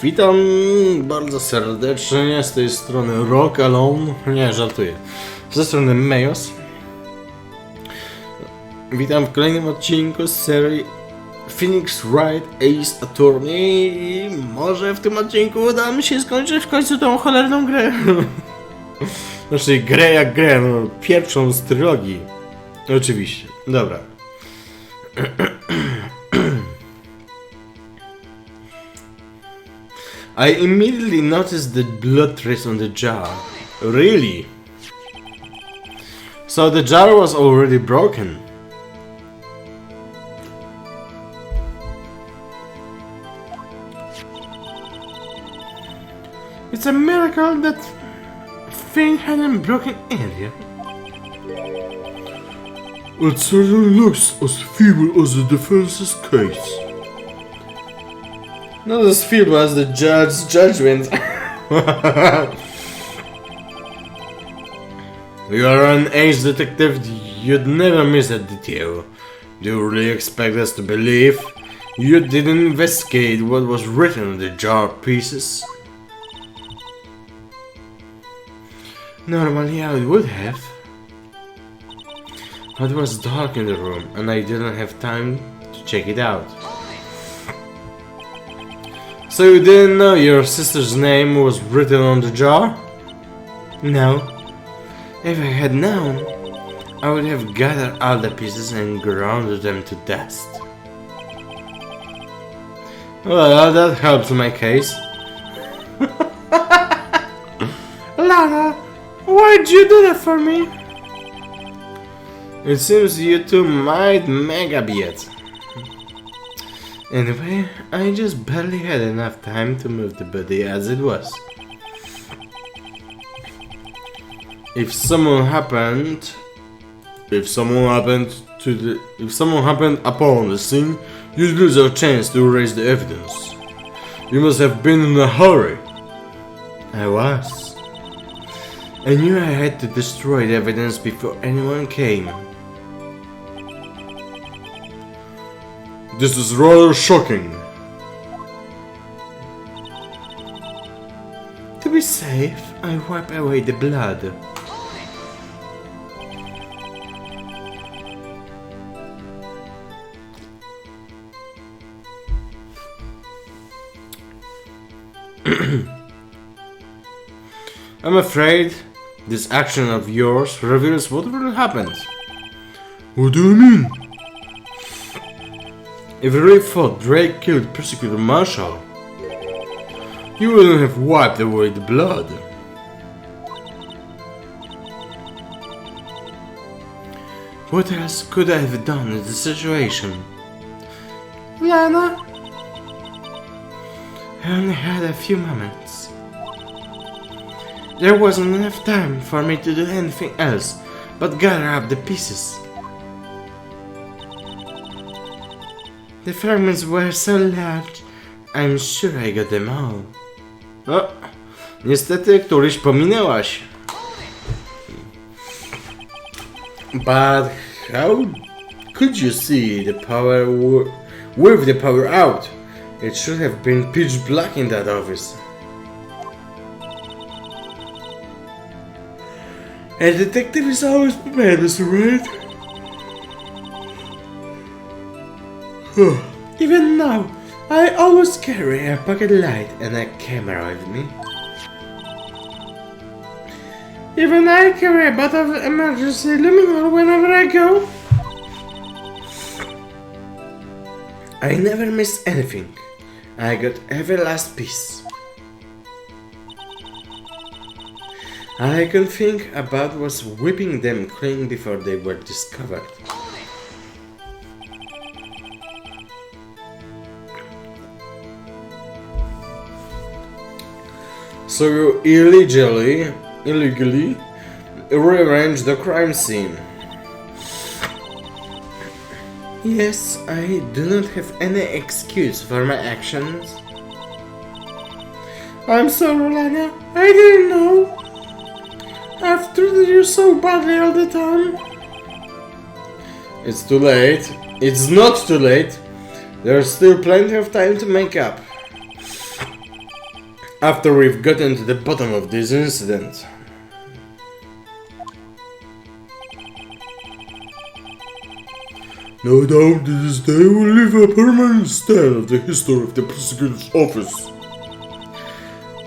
Witam bardzo serdecznie z tej strony Rock Alone. Nie, żartuję. Ze strony Mejosa. Witam w kolejnym odcinku z serii Phoenix Wright Ace Attorney i może w tym odcinku uda mi się skończyć w końcu tą cholerną grę. Znaczy grę jak grę, no pierwszą z trylogii. Oczywiście. Dobra. I immediately noticed the blood trace on the jar. Really? So the jar was already broken. It's a miracle that thing hadn't broken earlier. It certainly looks as feeble as the defense's case. Not as feeble as the judge's judgment. You are an ace detective, you'd never miss a detail. Do you really expect us to believe you didn't investigate what was written on the jar pieces? Normally I would have. But it was dark in the room and I didn't have time to check it out. So you didn't know your sister's name was written on the jar? No. If I had known, I would have gathered all the pieces and ground them to dust. Well, that helps my case. Lara, why'd you do that for me? It seems you two might mega be it. Anyway, I just barely had enough time to move the body as it was. If someone happened upon the scene, you'd lose your chance to erase the evidence. You must have been in a hurry. I was. I knew I had to destroy the evidence before anyone came. This is rather shocking. To be safe, I wipe away the blood. I'm afraid this action of yours reveals what really happened. What do you mean? If you really thought Drake killed Prosecutor Marshall, you wouldn't have wiped away the blood. What else could I have done in this situation? Lana? I only had a few moments. There wasn't enough time for me to do anything else but gather up the pieces. The fragments were so large, I'm sure I got them all. No, niestety któryś pominęłaś. But how could you see the power with the power out? It should have been pitch black in that office. A detective is always prepared, Mr. Wright. Even now, I always carry a pocket light and a camera with me. Even I carry a bottle of emergency luminol whenever I go. I never miss anything. I got every last piece. All I could think about was whipping them clean before they were discovered. So you illegally rearranged the crime scene. Yes, I do not have any excuse for my actions. I'm sorry, Lana. I didn't know. I've treated you so badly all the time. It's too late. It's not too late. There's still plenty of time to make up. after we've gotten to the bottom of this incident. No doubt this day will leave a permanent stain of the history of the prosecutor's office.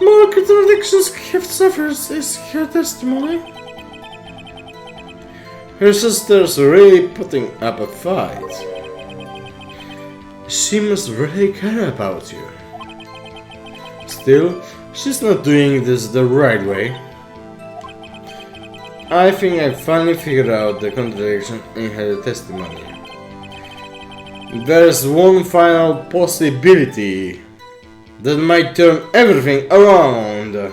More contradictions have suffered, is her testimony. Her sister's really putting up a fight. She must really care about you. Still, she's not doing this the right way. I think I finally figured out the contradiction in her testimony. There's one final possibility that might turn everything around.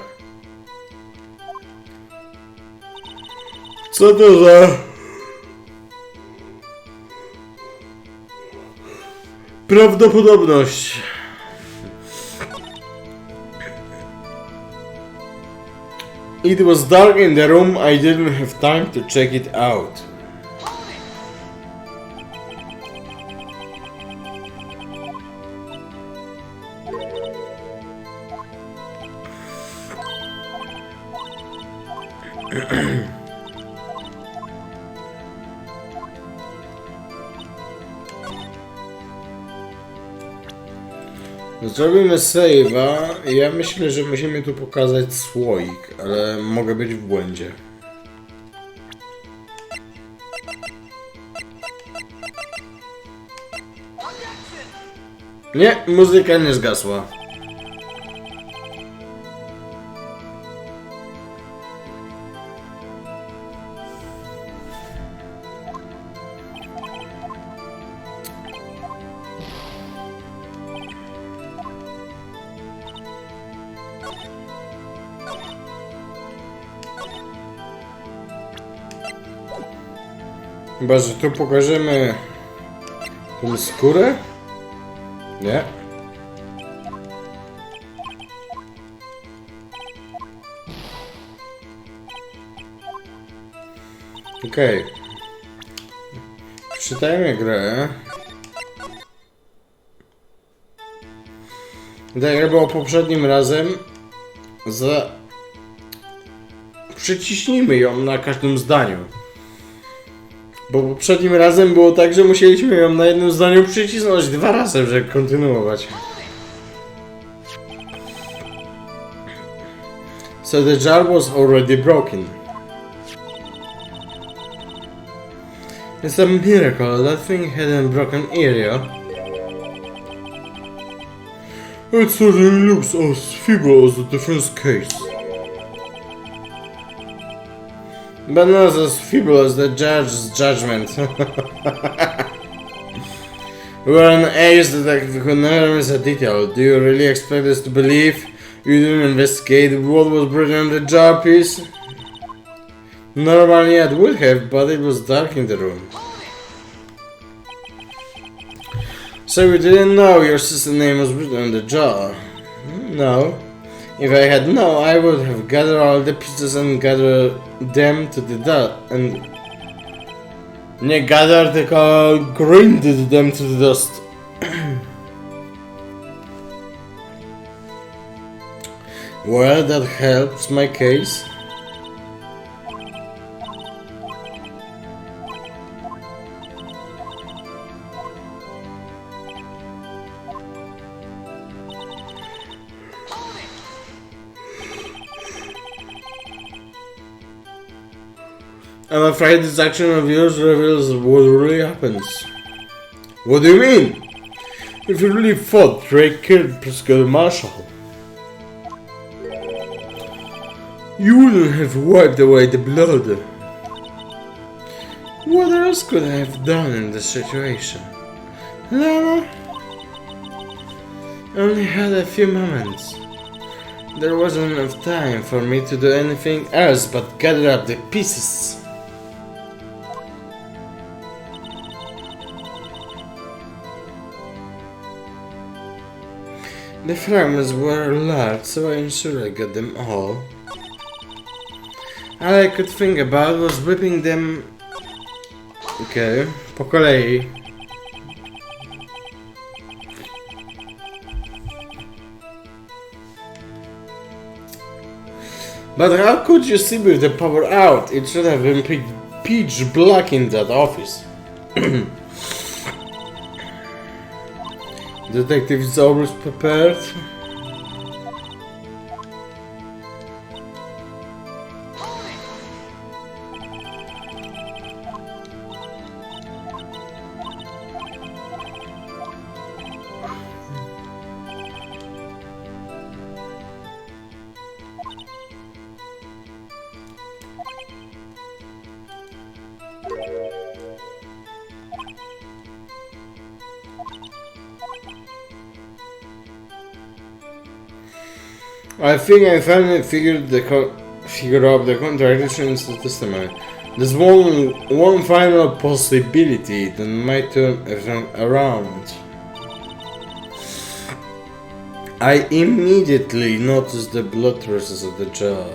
Co to za prawdopodobność? It was dark in the room, I didn't have time to check it out. Zrobimy save'a. Ja myślę, że musimy tu pokazać słoik, ale mogę być w błędzie. Nie, muzyka nie zgasła. Chyba, że tu pokażemy tą skórę? Nie. Okej. Przeczytajmy grę. Tak jak było poprzednim razem, przyciśnijmy ją na każdym zdaniu. Bo poprzednim razem było tak, że musieliśmy ją na jednym zdaniu przycisnąć 2 razy, żeby kontynuować. So the jar was already broken. It's a miracle that thing hadn't broken earlier. It certainly looks as feeble as the defense case. But not as feeble as the judge's judgment. We're an ace detective who never miss a detail. Do you really expect us to believe you didn't investigate what was written on the jar piece? Normally I would have, but it was dark in the room. So you didn't know your sister's name was written on the jar? No. If I had known, I would have gathered all the pieces and gathered them to the dust. And nie gather, tylko grinded them to the dust. Well, that helps my case. I'm afraid this action of yours reveals what really happens. What do you mean? If you really thought Drake killed Prescott Marshall, you wouldn't have wiped away the blood. What else could I have done in this situation? Lana? I only had a few moments. There wasn't enough time for me to do anything else but gather up the pieces. The fragments were large, so I ensured I got them all. All I could think about was whipping them... Okay, po kolei. But how could you see with the power out? It should have been pitch black in that office. Detective is always prepared. I think I finally figured out the contradiction in the testimony. There's one final possibility that might turn everything around. I immediately noticed the blood traces of the jar.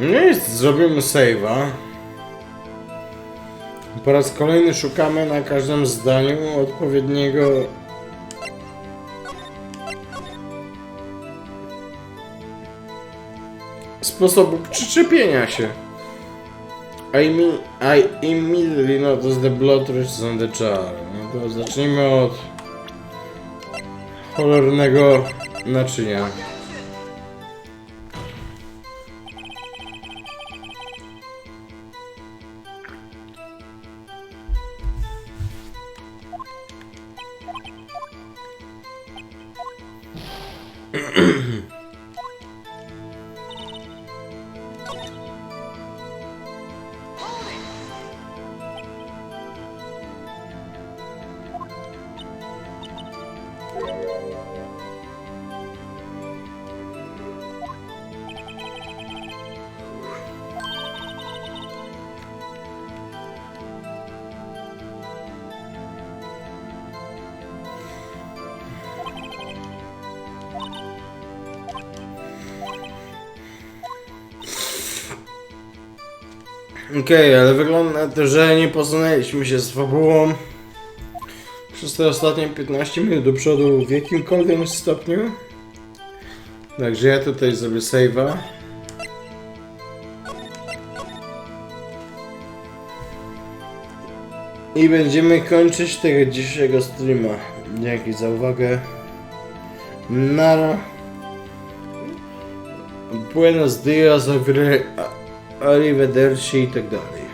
No jest, zrobimy save'a. Po raz kolejny szukamy na każdym zdaniu odpowiedniego sposobu przyczepienia się. I immediately noticed the blood traces on the jar. No to zacznijmy od cholernego naczynia. Okej, ale wygląda na to, że nie posunęliśmy się z fabułą przez te ostatnie 15 minut do przodu w jakimkolwiek stopniu. Także ja tutaj zrobię save'a. I będziemy kończyć tego dzisiejszego streama. Dzięki za uwagę. Nara. Buenos dias, arrivederci i tak dalej.